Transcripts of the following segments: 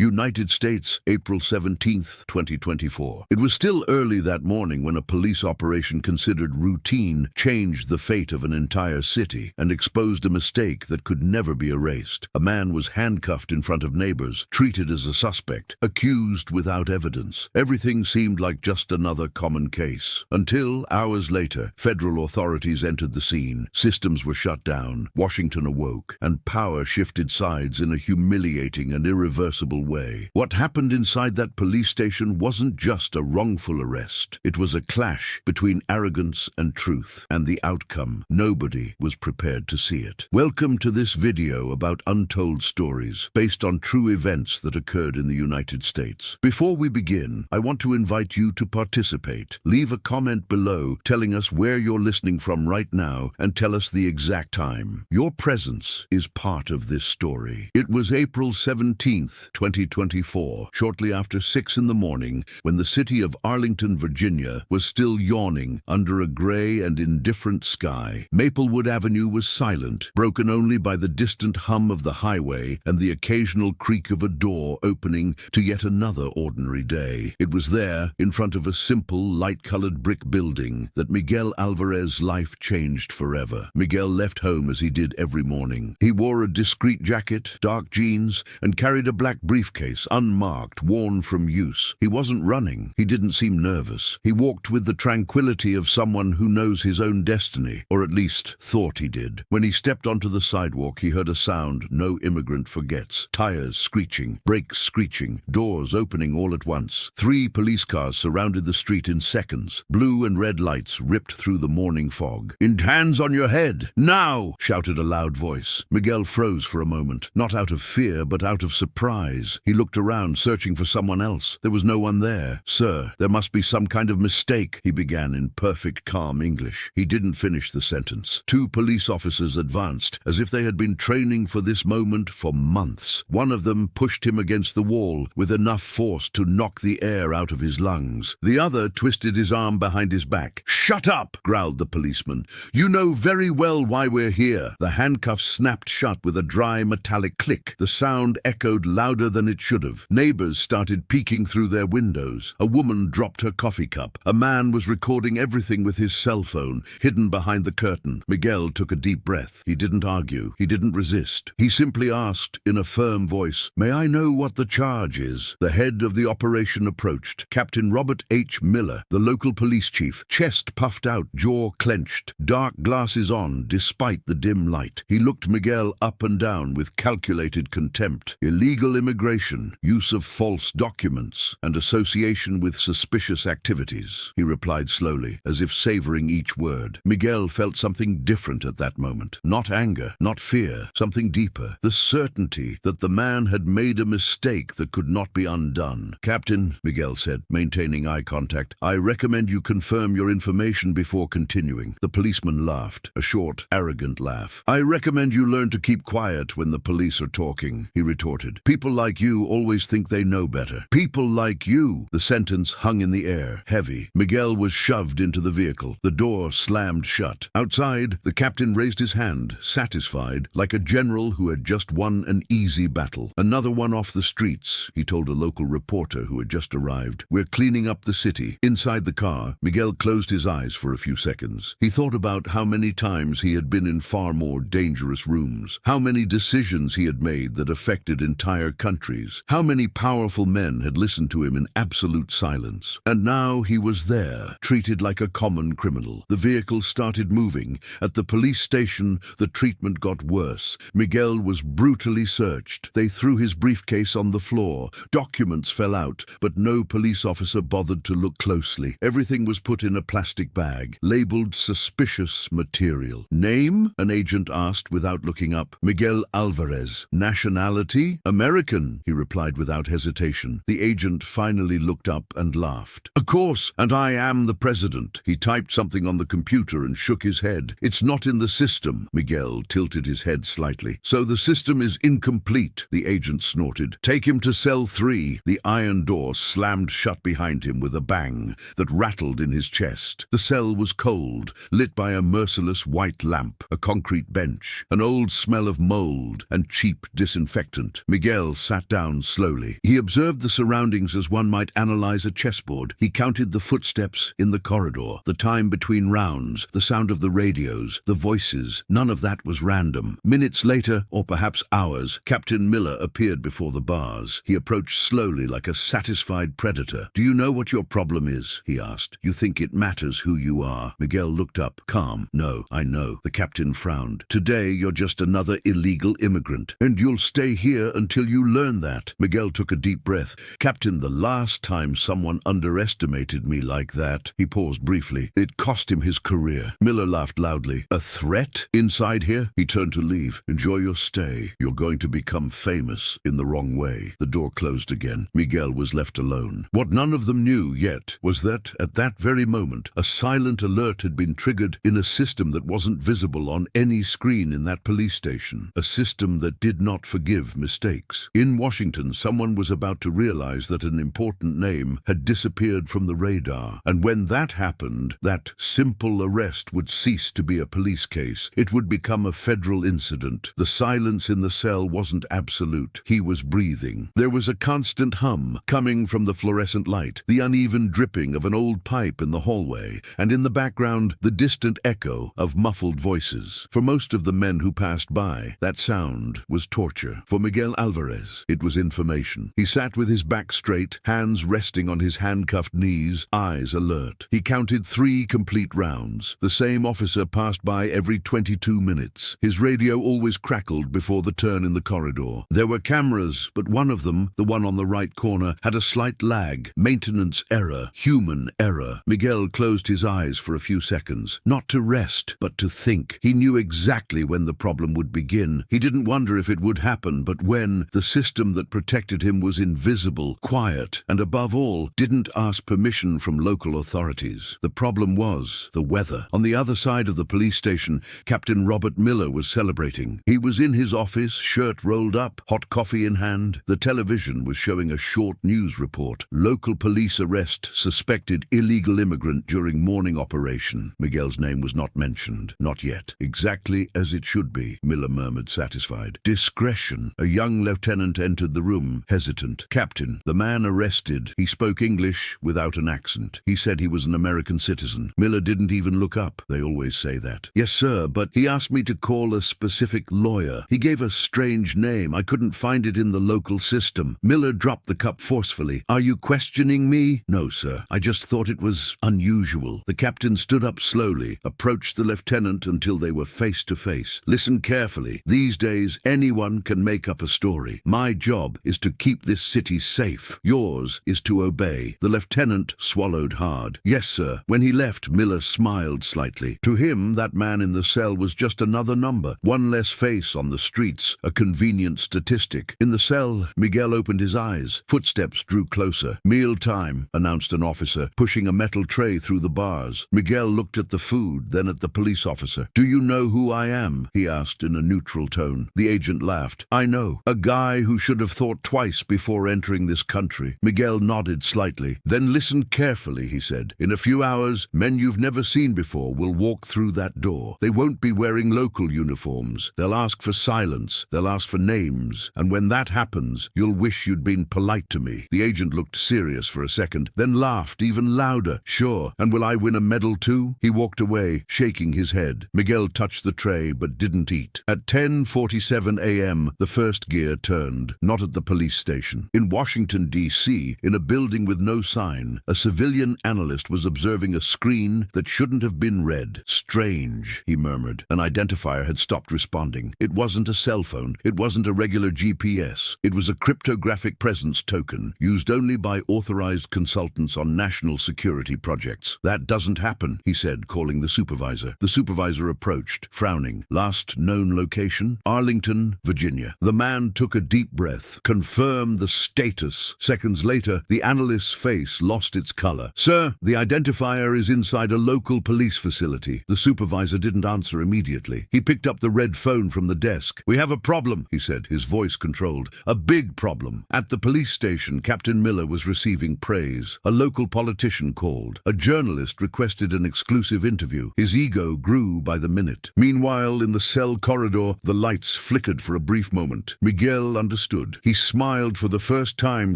United States, April 17, 2024. It was still early that morning when a police operation considered routine changed the fate of an entire city and exposed a mistake that could never be erased. A man was handcuffed in front of neighbors, treated as a suspect, accused without evidence. Everything seemed like just another common case. Until, hours later, federal authorities entered the scene. Systems were shut down, Washington awoke, and power shifted sides in a humiliating and irreversible way. What happened inside that police station wasn't just a wrongful arrest. It was a clash between arrogance and truth, and the outcome, nobody was prepared to see it. Welcome to this video about untold stories based on true events that occurred in the United States. Before we begin, I want to invite you to participate. Leave a comment below telling us where you're listening from right now and tell us the exact time. Your presence is part of this story. It was April 17th, 2024, shortly after 6 in the morning, when the city of Arlington, Virginia, was still yawning under a gray and indifferent sky. Maplewood Avenue was silent, broken only by the distant hum of the highway and the occasional creak of a door opening to yet another ordinary day. It was there, in front of a simple, light-colored brick building, that Miguel Alvarez's life changed forever. Miguel left home as he did every morning. He wore a discreet jacket, dark jeans, and carried a black briefcase, unmarked, worn from use. He wasn't running. He didn't seem nervous. He walked with the tranquility of someone who knows his own destiny, or at least thought he did. When he stepped onto the sidewalk, he heard a sound no immigrant forgets. Tires screeching, brakes screeching, doors opening all at once. 3 police cars surrounded the street in seconds. Blue and red lights ripped through the morning fog. "Hands on your head! Now!" shouted a loud voice. Miguel froze for a moment, not out of fear, but out of surprise. He looked around, searching for someone else. There was no one there. "Sir, there must be some kind of mistake," he began in perfect calm English. He didn't finish the sentence. 2 police officers advanced, as if they had been training for this moment for months. One of them pushed him against the wall with enough force to knock the air out of his lungs. The other twisted his arm behind his back. "Shut up!" growled the policeman. "You know very well why we're here." The handcuffs snapped shut with a dry, metallic click. The sound echoed louder than it should have. Neighbors started peeking through their windows. A woman dropped her coffee cup. A man was recording everything with his cell phone, hidden behind the curtain. Miguel took a deep breath. He didn't argue. He didn't resist. He simply asked, in a firm voice, "May I know what the charge is?" The head of the operation approached, Captain Robert H. Miller, the local police chief, chest puffed out, jaw clenched, dark glasses on despite the dim light. He looked Miguel up and down with calculated contempt. "Illegal immigration, use of false documents, and association with suspicious activities," he replied slowly, as if savoring each word. Miguel felt something different at that moment. Not anger, not fear, something deeper. The certainty that the man had made a mistake that could not be undone. "Captain," Miguel said, maintaining eye contact, "I recommend you confirm your information before continuing." The policeman laughed, a short, arrogant laugh. "I recommend you learn to keep quiet when the police are talking," he retorted. "People like you always think they know better. People like you." The sentence hung in the air, heavy. Miguel was shoved into the vehicle. The door slammed shut. Outside, the captain raised his hand, satisfied, like a general who had just won an easy battle. "Another one off the streets," he told a local reporter who had just arrived. "We're cleaning up the city." Inside the car, Miguel closed his eyes for a few seconds. He thought about how many times he had been in far more dangerous rooms, how many decisions he had made that affected entire countries, how many powerful men had listened to him in absolute silence. And now he was there, treated like a common criminal. The vehicle started moving. At the police station, the treatment got worse. Miguel was brutally searched. They threw his briefcase on the floor. Documents fell out, but no police officer bothered to look closely. Everything was put in a plastic bag, labeled suspicious material. "Name?" an agent asked without looking up. "Miguel Alvarez." "Nationality?" "American," he replied without hesitation. The agent finally looked up and laughed. "Of course, and I am the president." He typed something on the computer and shook his head. "It's not in the system." Miguel tilted his head slightly. "So the system is incomplete," the agent snorted. "Take him to cell 3. The iron door slammed shut behind him with a bang that rattled in his chest. The cell was cold, lit by a merciless white lamp, a concrete bench, an old smell of mold and cheap disinfectant. Miguel sat down slowly. He observed the surroundings as one might analyze a chessboard. He counted the footsteps in the corridor, the time between rounds, the sound of the radios, the voices. None of that was random. Minutes later, or perhaps hours, Captain Miller appeared before the bars. He approached slowly like a satisfied predator. "Do you know what your problem is?" he asked. "You think it matters who you are?" Miguel looked up, calm. "No, I know." The captain frowned. "Today you're just another illegal immigrant, and you'll stay here until you learn that." Miguel took a deep breath. "Captain, the last time someone underestimated me like that..." He paused briefly. "It cost him his career." Miller laughed loudly. "A threat? Inside here?" He turned to leave. "Enjoy your stay. You're going to become famous in the wrong way." The door closed again. Miguel was left alone. What none of them knew yet was that, at that very moment, a silent alert had been triggered in a system that wasn't visible on any screen in that police station. A system that did not forgive mistakes. In Washington, someone was about to realize that an important name had disappeared from the radar. And when that happened, that simple arrest would cease to be a police case. It would become a federal incident. The silence in the cell wasn't absolute. He was breathing. There was a constant hum coming from the fluorescent light, the uneven dripping of an old pipe in the hallway, and in the background, the distant echo of muffled voices. For most of the men who passed by, that sound was torture. For Miguel Alvarez, it was information. He sat with his back straight, hands resting on his handcuffed knees, eyes alert. He counted 3 complete rounds. The same officer passed by every 22 minutes. His radio always crackled before the turn in the corridor. There were cameras, but one of them, the one on the right corner, had a slight lag. Maintenance error. Human error. Miguel closed his eyes for a few seconds. Not to rest, but to think. He knew exactly when the problem would begin. He didn't wonder if it would happen, but when. The system that protected him was invisible, quiet, and above all, didn't ask permission from local authorities. The problem was the weather. On the other side of the police station, Captain Robert Miller was celebrating. He was in his office, shirt rolled up, hot coffee in hand. The television was showing a short news report. Local police arrest suspected illegal immigrant during morning operation. Miguel's name was not mentioned. Not yet. Exactly as it should be, Miller murmured, satisfied. Discretion. A young lieutenant entered the room, hesitant. "Captain, the man arrested." He spoke English without an accent. He said he was an American citizen. Miller didn't even look up. They always say that. "Yes, sir, but he asked me to call a specific lawyer. He gave a strange name. I couldn't find it in the local system." Miller dropped the cup forcefully. "Are you questioning me?" "No, sir. I just thought it was unusual." The captain stood up slowly, approached the lieutenant until they were face to face. "Listen carefully. These days, anyone can make up a story. My job is to keep this city safe. Yours is to obey." The lieutenant swallowed hard. "Yes, sir." When he left, Miller smiled slightly. To him, that man in the cell was just another number, one less face on the streets, a convenient statistic. In the cell, Miguel opened his eyes. Footsteps drew closer. "Meal time," announced an officer, pushing a metal tray through the bars. Miguel looked at the food, then at the police officer. "Do you know who I am?" he asked in a neutral tone. The agent laughed. "I know. A guy who should have thought twice before entering this country." Miguel nodded slightly. "Then listen carefully," he said. "In a few hours, men you've never seen before will walk through that door. They won't be wearing local uniforms. They'll ask for silence. They'll ask for names. And when that happens, you'll wish you'd been polite to me." The agent looked serious for a second, then laughed even louder. "Sure. And will I win a medal too?" He walked away, shaking his head. Miguel touched the tray but didn't eat. At 10:47 a.m., the first gear turned. Not at the police station. In Washington, D.C., in a building with no sign, a civilian analyst was observing a screen that shouldn't have been read. "Strange," he murmured. An identifier had stopped responding. It wasn't a cell phone. It wasn't a regular GPS. It was a cryptographic presence token, used only by authorized consultants on national security projects. "That doesn't happen," he said, calling the supervisor. The supervisor approached, frowning. "Last known location? Arlington, Virginia." The man took a deep breath, confirmed the status. Seconds later, the analyst's face lost its color. "Sir, the identifier is inside a local police facility." The supervisor didn't answer immediately. He picked up the red phone from the desk. "We have a problem," he said, his voice controlled. "A big problem." At the police station, Captain Miller was receiving praise. A local politician called. A journalist requested an exclusive interview. His ego grew by the minute. Meanwhile, in the cell corridor, the lights flickered for a brief moment. Miguel understood understood. He smiled for the first time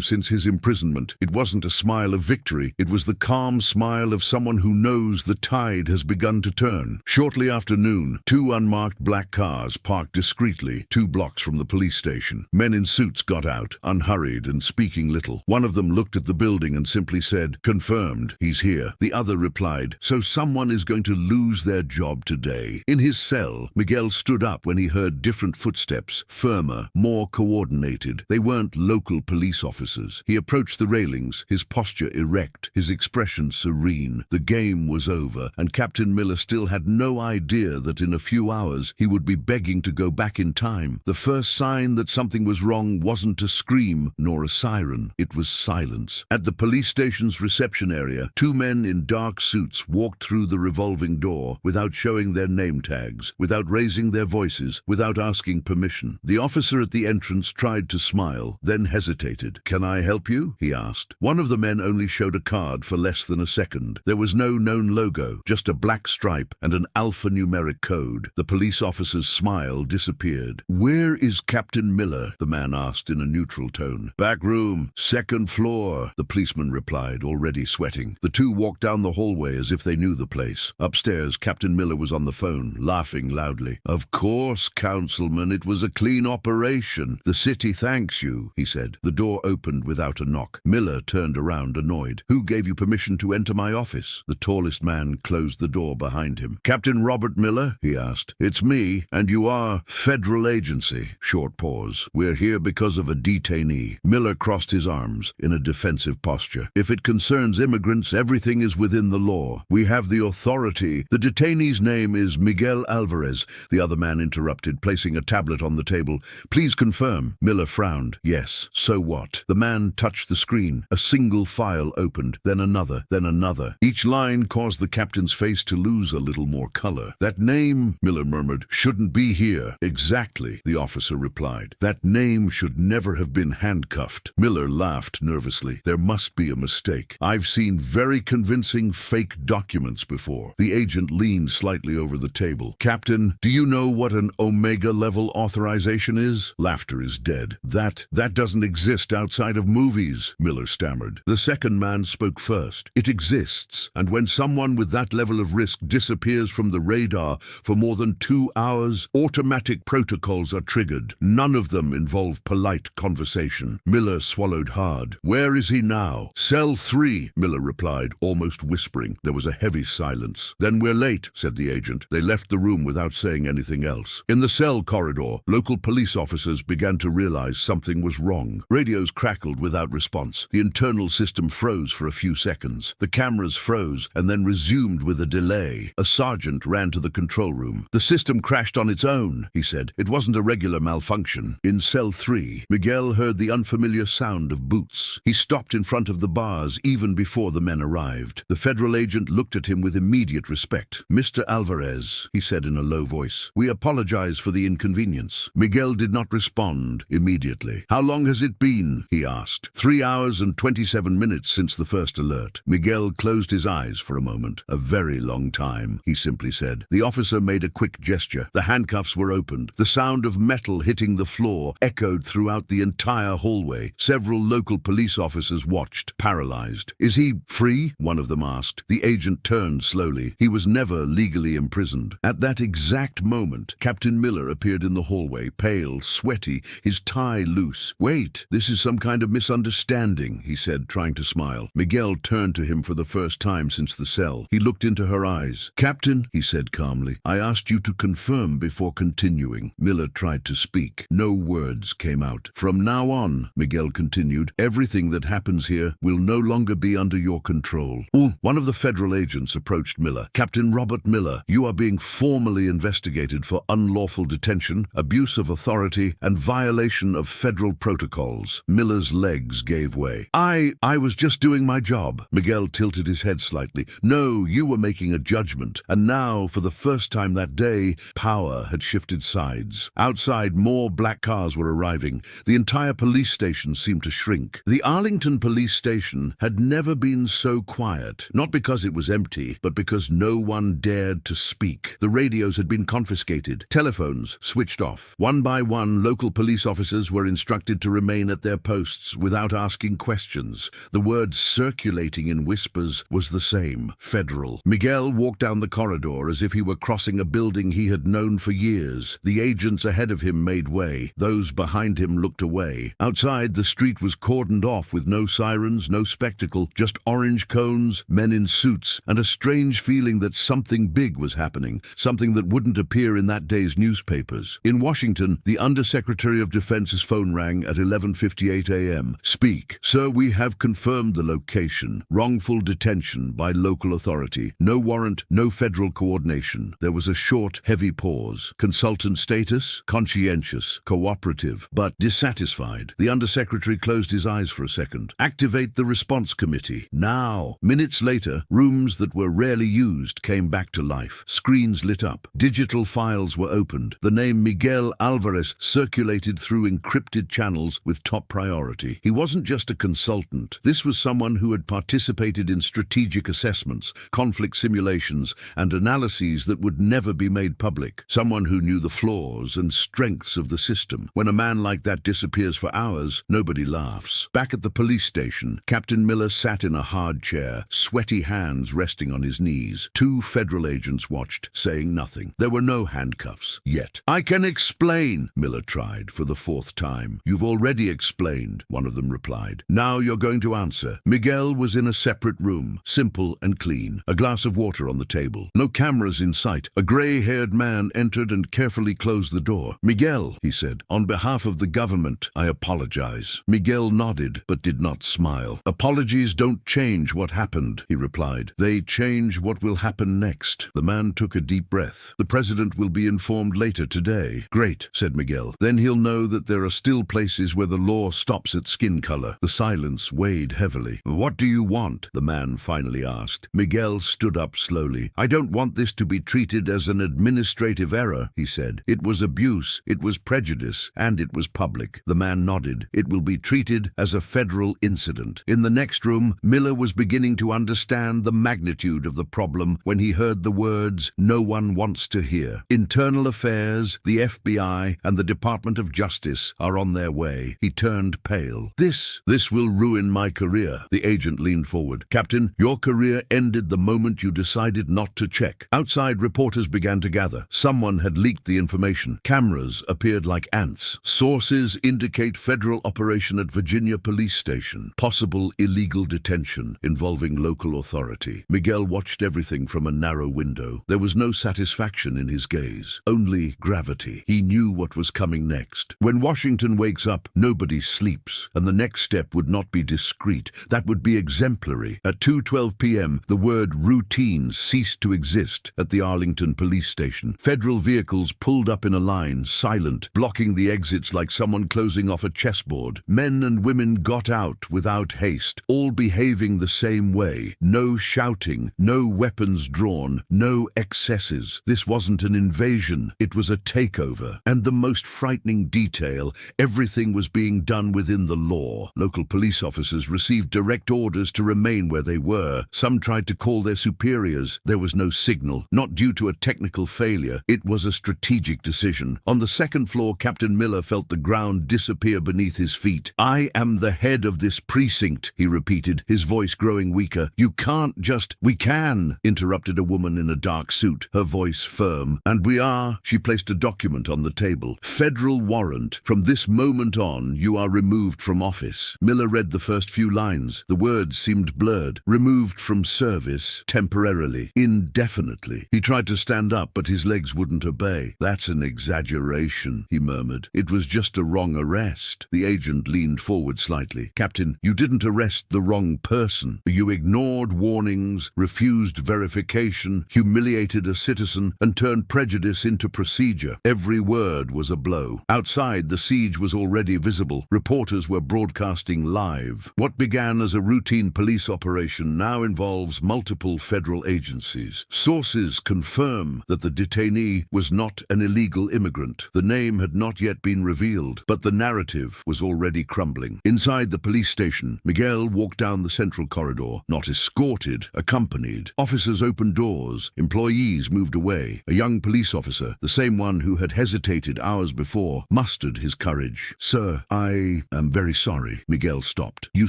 since his imprisonment. It wasn't a smile of victory. It was the calm smile of someone who knows the tide has begun to turn. Shortly after noon, two unmarked black cars parked discreetly 2 blocks from the police station. Men in suits got out, unhurried and speaking little. One of them looked at the building and simply said, "Confirmed, he's here." The other replied, "So someone is going to lose their job today." In his cell, Miguel stood up when he heard different footsteps, firmer, more coordinated. They weren't local police officers. He approached the railings, his posture erect, his expression serene. The game was over, and Captain Miller still had no idea that in a few hours he would be begging to go back in time. The first sign that something was wrong wasn't a scream nor a siren. It was silence. At the police station's reception area, 2 men in dark suits walked through the revolving door without showing their name tags, without raising their voices, without asking permission. The officer at the entrance tried to smile, then hesitated. "Can I help you?" he asked. One of the men only showed a card for less than a second. There was no known logo, just a black stripe and an alphanumeric code. The police officer's smile disappeared. "Where is Captain Miller?" the man asked in a neutral tone. "Back room, 2nd floor," the policeman replied, already sweating. The two walked down the hallway as if they knew the place. Upstairs, Captain Miller was on the phone, laughing loudly. "Of course, Councilman, it was a clean operation. The city thanks you," he said. The door opened without a knock. Miller turned around, annoyed. "Who gave you permission to enter my office?" The tallest man closed the door behind him. "Captain Robert Miller?" he asked. "It's me, and you are federal agency." Short pause. "We're here because of a detainee." Miller crossed his arms in a defensive posture. "If it concerns immigrants, everything is within the law. We have the authority. The detainee's name is Miguel Alvarez," the other man interrupted, placing a tablet on the table. "Please confirm." Miller frowned. "Yes, so what?" The man touched the screen. A single file opened, then another, then another. Each line caused the captain's face to lose a little more color. "That name," Miller murmured, "shouldn't be here." "Exactly," the officer replied. "That name should never have been handcuffed." Miller laughed nervously. "There must be a mistake. I've seen very convincing fake documents before." The agent leaned slightly over the table. "Captain, do you know what an Omega-level authorization is?" Laughter is dead. That doesn't exist outside of movies," Miller stammered. The second man spoke first. "It exists, and when someone with that level of risk disappears from the radar for more than 2 hours, automatic protocols are triggered. None of them involve polite conversation." Miller swallowed hard. "Where is he now?" "Cell 3, Miller replied, almost whispering. There was a heavy silence. "Then we're late," said the agent. They left the room without saying anything else. In the cell corridor, local police officers began to realize something was wrong. Radios crackled without response. The internal system froze for a few seconds. The cameras froze and then resumed with a delay. A sergeant ran to the control room. "The system crashed on its own," he said. "It wasn't a regular malfunction." In cell 3, Miguel heard the unfamiliar sound of boots. He stopped in front of the bars even before the men arrived. The federal agent looked at him with immediate respect. "Mr. Alvarez," he said in a low voice, "we apologize for the inconvenience." Miguel did not respond immediately. "How long has it been?" he asked. 3 hours and 27 minutes since the first alert." Miguel closed his eyes for a moment. "A very long time," he simply said. The officer made a quick gesture. The handcuffs were opened. The sound of metal hitting the floor echoed throughout the entire hallway. Several local police officers watched, paralyzed. "Is he free?" one of them asked. The agent turned slowly. He was never legally imprisoned. At that exact moment, Captain Miller appeared in the hallway, pale, sweaty, his tie loose. "Wait, this is some kind of misunderstanding," he said, trying to smile. Miguel turned to him for the first time since the cell. He looked into her eyes. "Captain," he said calmly, "I asked you to confirm before continuing." Miller tried to speak. No words came out. "From now on," Miguel continued, "everything that happens here will no longer be under your control." One of the federal agents approached Miller. "Captain Robert Miller, you are being formally investigated for unlawful detention, abuse of authority, and violation of federal protocols." Miller's legs gave way. I was just doing my job." Miguel tilted his head slightly. "No, you were making a judgment. And now, for the first time that day, power had shifted sides. Outside, more black cars were arriving. The entire police station seemed to shrink. The Arlington police station had never been so quiet, not because it was empty, but because no one dared to speak. The radios had been confiscated, telephones switched off. One by one, local police officers Officers were instructed to remain at their posts without asking questions. The word circulating in whispers was the same: federal. Miguel walked down the corridor as if he were crossing a building he had known for years. The agents ahead of him made way. Those behind him looked away. Outside, the street was cordoned off with no sirens, no spectacle, just orange cones, men in suits, and a strange feeling that something big was happening, something that wouldn't appear in that day's newspapers. In Washington, the Undersecretary of Defense's phone rang at 11:58 a.m. "Speak. Sir, we have confirmed the location. Wrongful detention by local authority. No warrant, no federal coordination." There was a short, heavy pause. Consultant status: conscientious, cooperative, but dissatisfied. The Undersecretary closed his eyes for a second. "Activate the response committee. Now." Minutes later, rooms that were rarely used came back to life. Screens lit up. Digital files were opened. The name Miguel Alvarez circulated through encrypted channels with top priority. He wasn't just a consultant. This was someone who had participated in strategic assessments, conflict simulations, and analyses that would never be made public. Someone who knew the flaws and strengths of the system. When a man like that disappears for hours, nobody laughs. Back at the police station, Captain Miller sat in a hard chair, sweaty hands resting on his knees. Two federal agents watched, saying nothing. There were no handcuffs yet. "I can explain," Miller tried for the fourth time. "You've already explained," one of them replied. "Now you're going to answer." Miguel was in a separate room, simple and clean. A glass of water on the table. No cameras in sight. A gray-haired man entered and carefully closed the door. "Miguel," he said, "on behalf of the government, I apologize." Miguel nodded, but did not smile. "Apologies don't change what happened," he replied. "They change what will happen next." The man took a deep breath. "The president will be informed later today." "Great," said Miguel. "Then he'll know that there are still places where the law stops at skin color." The silence weighed heavily. "What do you want?" the man finally asked. Miguel stood up slowly. "I don't want this to be treated as an administrative error," he said. "It was abuse, it was prejudice, and it was public." The man nodded. "It will be treated as a federal incident." In the next room, Miller was beginning to understand the magnitude of the problem when he heard the words no one wants to hear. "Internal Affairs, the FBI, and the Department of Justice are on their way." He turned pale. This will ruin my career." The agent leaned forward. "Captain, your career ended the moment you decided not to check." Outside, reporters began to gather. Someone had leaked the information. Cameras appeared like ants. "Sources indicate federal operation at Virginia police station. Possible illegal detention involving local authority." Miguel watched everything from a narrow window. There was no satisfaction in his gaze, only gravity. He knew what was coming next. When Washington wakes up, nobody sleeps, and the next step would not be discreet. That would be exemplary. At 2:12 p.m., the word routine ceased to exist at the Arlington police station. Federal vehicles pulled up in a line, silent, blocking the exits like someone closing off a chessboard. Men and women got out without haste, all behaving the same way. No shouting, no weapons drawn, no excesses. This wasn't an invasion, it was a takeover. And the most frightening detail, everything was being done within the law. Local police officers received direct orders to remain where they were. Some tried to call their superiors. There was no signal, not due to a technical failure. It was a strategic decision. On the second floor, Captain Miller felt the ground disappear beneath his feet. "I am the head of this precinct," he repeated, his voice growing weaker. "You can't just—" "We can," interrupted a woman in a dark suit, her voice firm. "And we are—" She placed a document on the table. "Federal warrant. From this moment on, you are removed from office." Miller read the first few lines. The words seemed blurred. "Removed from service, temporarily, indefinitely." He tried to stand up, but his legs wouldn't obey. "That's an exaggeration," he murmured. "It was just a wrong arrest." The agent leaned forward slightly. "Captain, you didn't arrest the wrong person. You ignored warnings, refused verification, humiliated a citizen, and turned prejudice into procedure." Every word was a blow. Outside, the siege was already visible. Reporters were broadcasting live. What began as a routine police operation now involves multiple federal agencies. Sources confirm that the detainee was not an illegal immigrant. The name had not yet been revealed, but the narrative was already crumbling. Inside the police station, Miguel walked down the central corridor, not escorted, accompanied. Officers opened doors. Employees moved away. A young police officer, the same one who had hesitated hours before, mustered doubted his courage. "Sir, I am very sorry." Miguel stopped. "You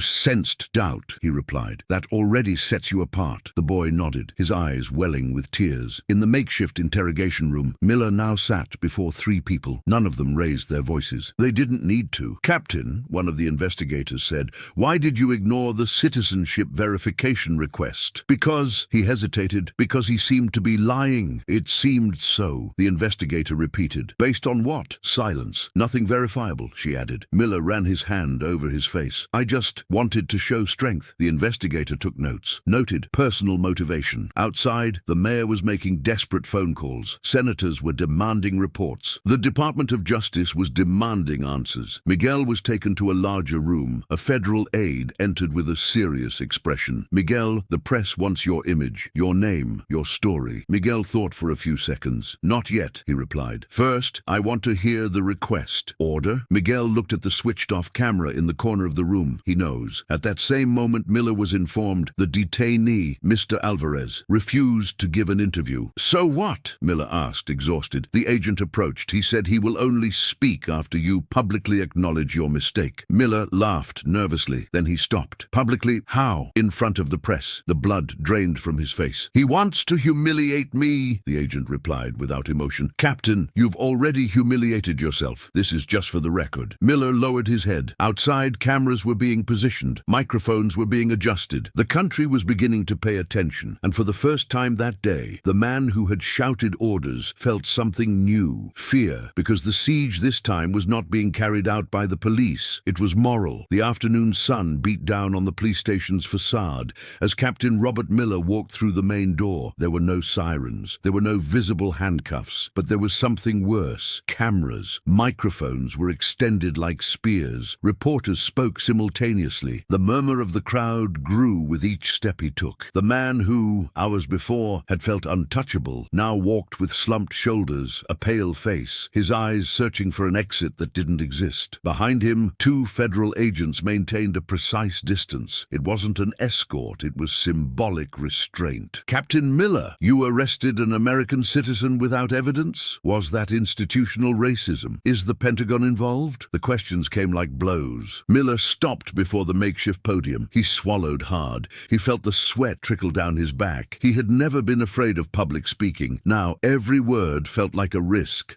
sensed doubt," he replied. "That already sets you apart." The boy nodded, his eyes welling with tears. In the makeshift interrogation room, Miller now sat before 3 people. None of them raised their voices. They didn't need to. "Captain," one of the investigators said, "why did you ignore the citizenship verification request?" "Because," he hesitated, "because he seemed to be lying." "It seemed so," the investigator repeated. "Based on what?" Silence. "Nothing verifiable," she added. Miller ran his hand over his face. "I just wanted to show strength." The investigator took notes. Noted personal motivation. Outside, the mayor was making desperate phone calls. Senators were demanding reports. The Department of Justice was demanding answers. Miguel was taken to a larger room. A federal aide entered with a serious expression. "Miguel, the press wants your image, your name, your story." Miguel thought for a few seconds. "Not yet," he replied. "First, I want to hear the request." "Order?" Miguel looked at the switched-off camera in the corner of the room. "He knows." At that same moment, Miller was informed the detainee, Mr. Alvarez, refused to give an interview. "So what?" Miller asked, exhausted. The agent approached. He said he will only speak after you publicly acknowledge your mistake. Miller laughed nervously. Then he stopped. "Publicly? How?" "In front of the press." The blood drained from his face. "He wants to humiliate me," the agent replied without emotion. "Captain, you've already humiliated yourself. This is just for the record." Miller lowered his head. Outside, cameras were being positioned. Microphones were being adjusted. The country was beginning to pay attention, and for the first time that day, the man who had shouted orders felt something new, fear, because the siege this time was not being carried out by the police. It was moral. The afternoon sun beat down on the police station's facade as Captain Robert Miller walked through the main door. There were no sirens. There were no visible handcuffs. But there was something worse. Cameras, microphones were extended like spears. Reporters spoke simultaneously. The murmur of the crowd grew with each step he took. The man who, hours before, had felt untouchable, now walked with slumped shoulders, a pale face, his eyes searching for an exit that didn't exist. Behind him, 2 federal agents maintained a precise distance. It wasn't an escort, it was symbolic restraint. "Captain Miller, you arrested an American citizen without evidence? Was that institutional racism? Is the Pentagon involved?" The questions came like blows. Miller stopped before the makeshift podium. He swallowed hard. He felt the sweat trickle down his back. He had never been afraid of public speaking. Now, every word felt like a risk.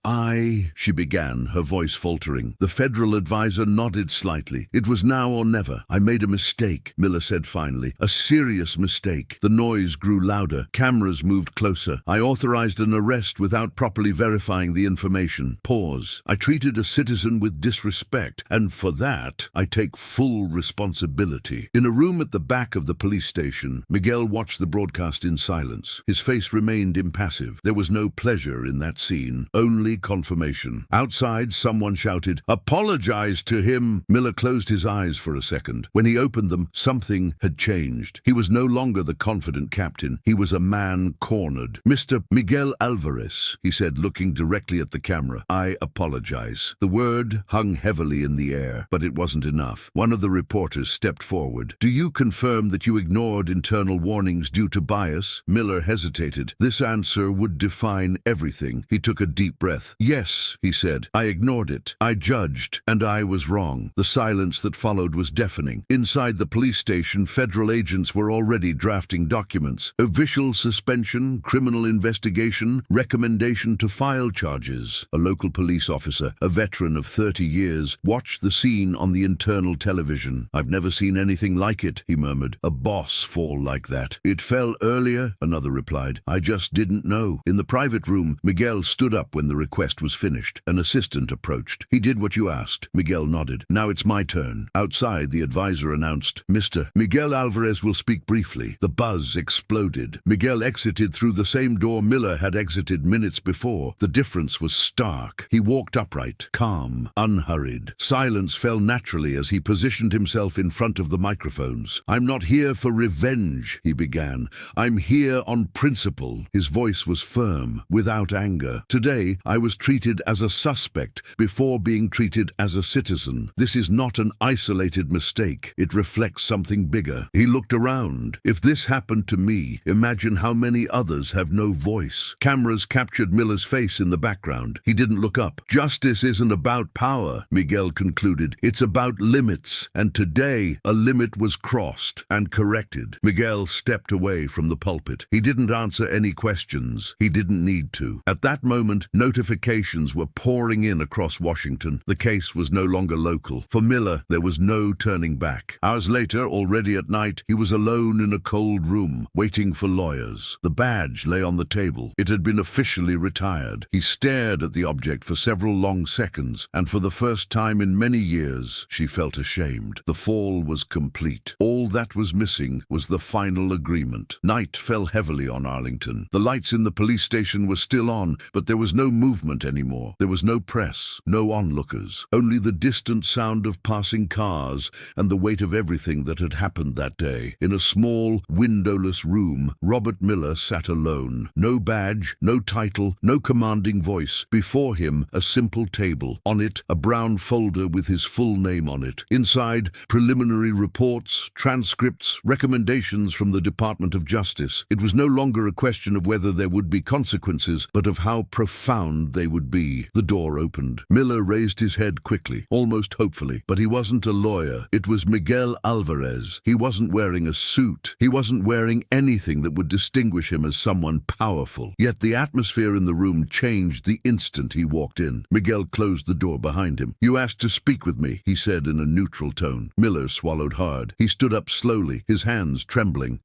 She began, her voice faltering. The federal advisor nodded slightly. "It was now or never. I made a mistake," Miller said finally. "A serious mistake." The noise grew louder. Cameras moved closer. "I authorized an arrest without properly verifying the information." Pause. "I treated a citizen with disrespect, and for that, I take full responsibility." In a room at the back of the police station, Miguel watched the broadcast in silence. His face remained impassive. There was no pleasure in that scene, only confirmation. Outside, someone shouted, "Apologize to him!" Miller closed his eyes for a second. When he opened them, something had changed. He was no longer the confident captain. He was a man cornered. "Mr. Miguel Alvarez," he said, looking directly at the camera, "I apologize." The word hung heavily in the air, but it wasn't enough. One of the reporters stepped forward. "Do you confirm that you ignored internal warnings due to bias?" Miller hesitated. This answer would define everything. He took a deep breath. "Yes," he said, "I ignored it. I judged, and I was wrong." The silence that followed was deafening. Inside the police station, federal agents were already drafting documents. Official suspension, criminal investigation, recommendation to file charges. A local police officer, a veteran of 30 years, watched the scene on the internal television. "I've never seen anything like it," he murmured. "A boss fall like that." "It fell earlier," another replied. "I just didn't know." In the private room, Miguel stood up when the request was finished. An assistant approached. "He did what you asked." Miguel nodded. "Now it's my turn." Outside, the advisor announced, "Mr. Miguel Alvarez will speak briefly." The buzz exploded. Miguel exited through the same door Miller had exited minutes before. The difference was stark. He walked upright, calm, unhurried. Silence fell naturally as he positioned himself in front of the microphones. "I'm not here for revenge," he began. "I'm here on principle." His voice was firm, without anger. "Today, I was treated as a suspect before being treated as a citizen. This is not an isolated mistake. It reflects something bigger." He looked around. "If this happened to me, imagine how many others have no voice." Cameras captured Miller's face in the background. He didn't look up. "Justice isn't isn't about power," Miguel concluded. "It's about limits, and today a limit was crossed and corrected." Miguel stepped away from the pulpit. He didn't answer any questions. He didn't need to. At that moment, notifications were pouring in across Washington. The case was no longer local. For Miller, there was no turning back. Hours later, already at night, he was alone in a cold room, waiting for lawyers. The badge lay on the table. It had been officially retired. He stared at the object for several long seconds, and for the first time in many years, she felt ashamed. The fall was complete. All that was missing was the final agreement. Night fell heavily on Arlington. The lights in the police station were still on, but there was no movement anymore. There was no press, no onlookers, only the distant sound of passing cars and the weight of everything that had happened that day. In a small, windowless room, Robert Miller sat alone. No badge, no title, no commanding voice. Before him, a simple table. On it, a brown folder with his full name on it. Inside, preliminary reports, transcripts, recommendations from the Department of Justice. It was no longer a question of whether there would be consequences, but of how profound they would be. The door opened. Miller raised his head quickly, almost hopefully. But he wasn't a lawyer. It was Miguel Alvarez. He wasn't wearing a suit. He wasn't wearing anything that would distinguish him as someone powerful. Yet the atmosphere in the room changed the instant he walked in. Miguel closed the door behind him. "You asked to speak with me," he said in a neutral tone. Miller swallowed hard. He stood up slowly, his hands trembling.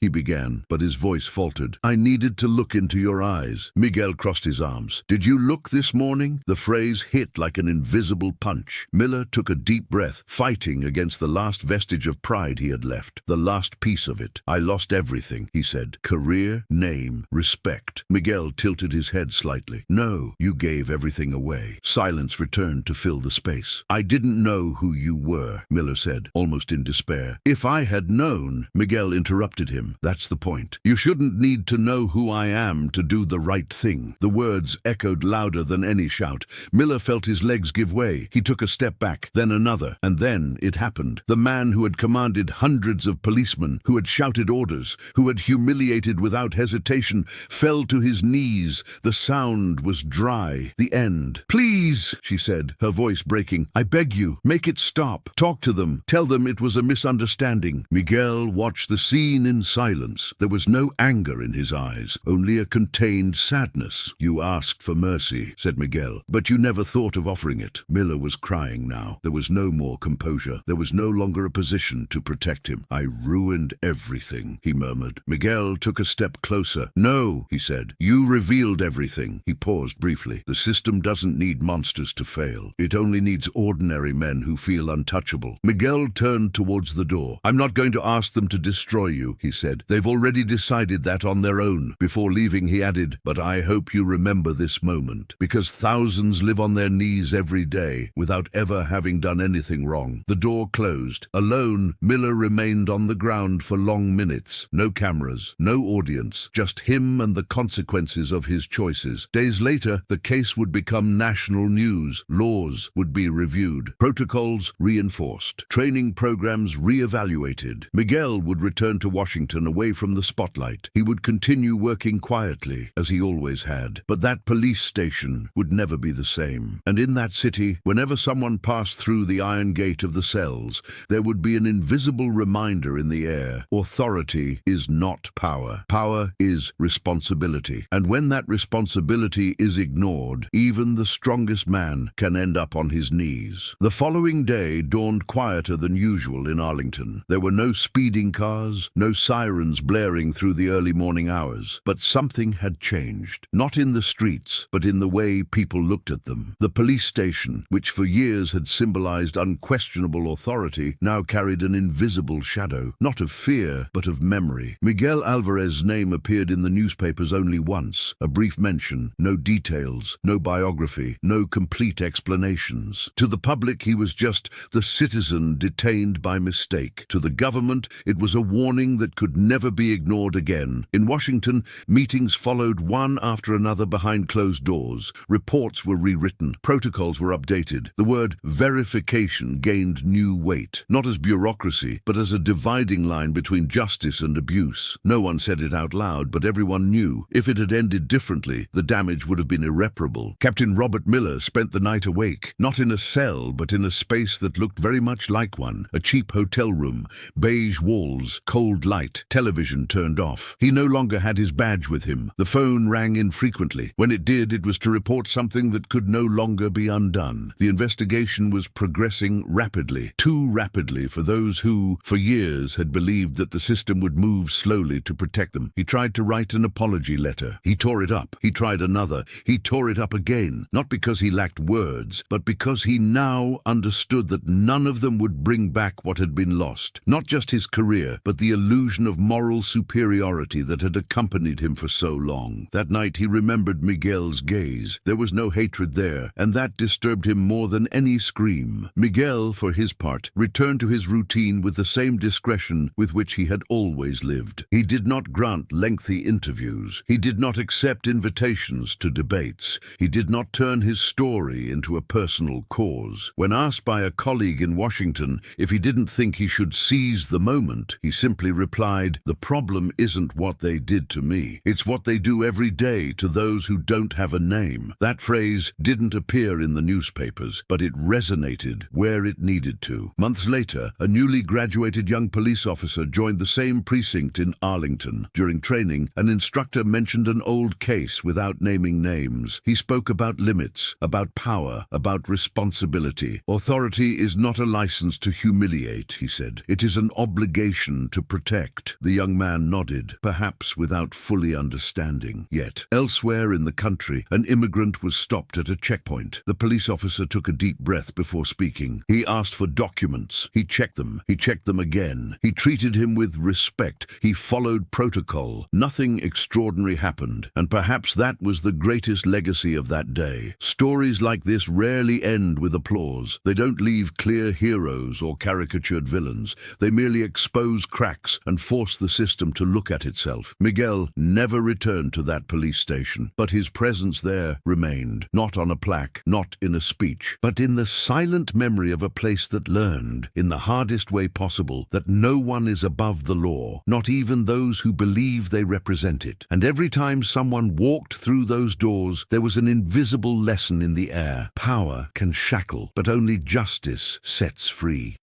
He began, but his voice faltered. "I needed to look into your eyes." Miguel crossed his arms. "Did you look this morning?" The phrase hit like an invisible punch. Miller took a deep breath, fighting against the last vestige of pride he had left, the last piece of it. "I lost everything," he said. "Career, name, respect." Miguel tilted his head slightly. "No, you gave everything away." Silence returned to fill the space. "I didn't know who you were," Miller said, almost in despair. "If I had known," Miguel interrupted him. "That's the point. You shouldn't need to know who I am to do the right thing." The words echoed louder than any shout. Miller felt his legs give way. He took a step back, then another, and then it happened. The man who had commanded hundreds of policemen, who had shouted orders, who had humiliated without hesitation, fell to his knees. The sound was dry. The end. "Please," she said, her voice breaking. "I beg you, make it stop. Talk to them. Tell them it was a misunderstanding." Miguel watched the scene in silence. There was no anger in his eyes, only a contained sadness. "You asked for mercy," said Miguel, "but you never thought of offering it." Miller was crying now. There was no more composure. There was no longer a position to protect him. "I ruined everything," he murmured. Miguel took a step closer. "No," he said. "You revealed everything." He paused briefly. "The system doesn't need monsters to fail. It only needs ordinary men who feel untouchable." Miguel turned towards the door. "I'm not going to ask them to destroy you," he said. "They've already decided that on their own." Before leaving, he added, "But I hope you remember this moment, because thousands live on their knees every day without ever having done anything wrong." The door closed. Alone, Miller remained on the ground for long minutes. No cameras, no audience, just him and the consequences of his choices. Days later, the case would become national news. Laws would be reviewed, protocols reinforced, training programs re-evaluated. Miguel would return to Washington away from the spotlight. He would continue working quietly, as he always had. But that police station would never be the same. And in that city, whenever someone passed through the iron gate of the cells, there would be an invisible reminder in the air. Authority is not power. Power is responsibility. And when that responsibility is ignored, even the strongest man can end up on his knees. The following day dawned quieter than usual in Arlington. There were no speeding cars, no sirens blaring through the early morning hours. But something had changed. Not in the streets, but in the way people looked at them. The police station, which for years had symbolized unquestionable authority, now carried an invisible shadow, not of fear, but of memory. Miguel Alvarez's name appeared in the newspapers only once, a brief mention, no details, no biography, no complete explanations. To the public, he was just the citizen detained by mistake. To the government, it was a warning that could never be ignored again. In Washington, meetings followed one after another behind closed doors. Reports were rewritten. Protocols were updated. The word verification gained new weight, not as bureaucracy, but as a dividing line between justice and abuse. No one said it out loud, but everyone knew. If it had ended differently, the damage would have been irreparable. Captain Robert Miller Another spent the night awake, not in a cell, but in a space that looked very much like one. A cheap hotel room, beige walls, cold light, television turned off. He no longer had his badge with him. The phone rang infrequently. When it did, it was to report something that could no longer be undone. The investigation was progressing rapidly, too rapidly for those who, for years, had believed that the system would move slowly to protect them. He tried to write an apology letter. He tore it up. He tried another. He tore it up again, not because he lacked words, but because he now understood that none of them would bring back what had been lost. Not just his career, but the illusion of moral superiority that had accompanied him for so long. That night he remembered Miguel's gaze. There was no hatred there, and that disturbed him more than any scream. Miguel, for his part, returned to his routine with the same discretion with which he had always lived. He did not grant lengthy interviews. He did not accept invitations to debates. He did not turn his story into a personal cause. When asked by a colleague in Washington if he didn't think he should seize the moment, he simply replied, "The problem isn't what they did to me. It's what they do every day to those who don't have a name." That phrase didn't appear in the newspapers, but it resonated where it needed to. Months later, a newly graduated young police officer joined the same precinct in Arlington. During training, an instructor mentioned an old case without naming names. He spoke about limits, about power, about responsibility. "Authority is not a license to humiliate," he said. "It is an obligation to protect." The young man nodded, perhaps without fully understanding. Yet, elsewhere in the country, an immigrant was stopped at a checkpoint. The police officer took a deep breath before speaking. He asked for documents. He checked them. He checked them again. He treated him with respect. He followed protocol. Nothing extraordinary happened, and perhaps that was the greatest legacy of that day. Stories like this rarely end with applause. They don't leave clear heroes or caricatured villains. They merely expose cracks and force the system to look at itself. Miguel never returned to that police station, but his presence there remained, not on a plaque, not in a speech, but in the silent memory of a place that learned, in the hardest way possible, that no one is above the law, not even those who believe they represent it. And every time someone walked through those doors, there was an invisible lesson in the air. Power can shackle, but only justice sets free.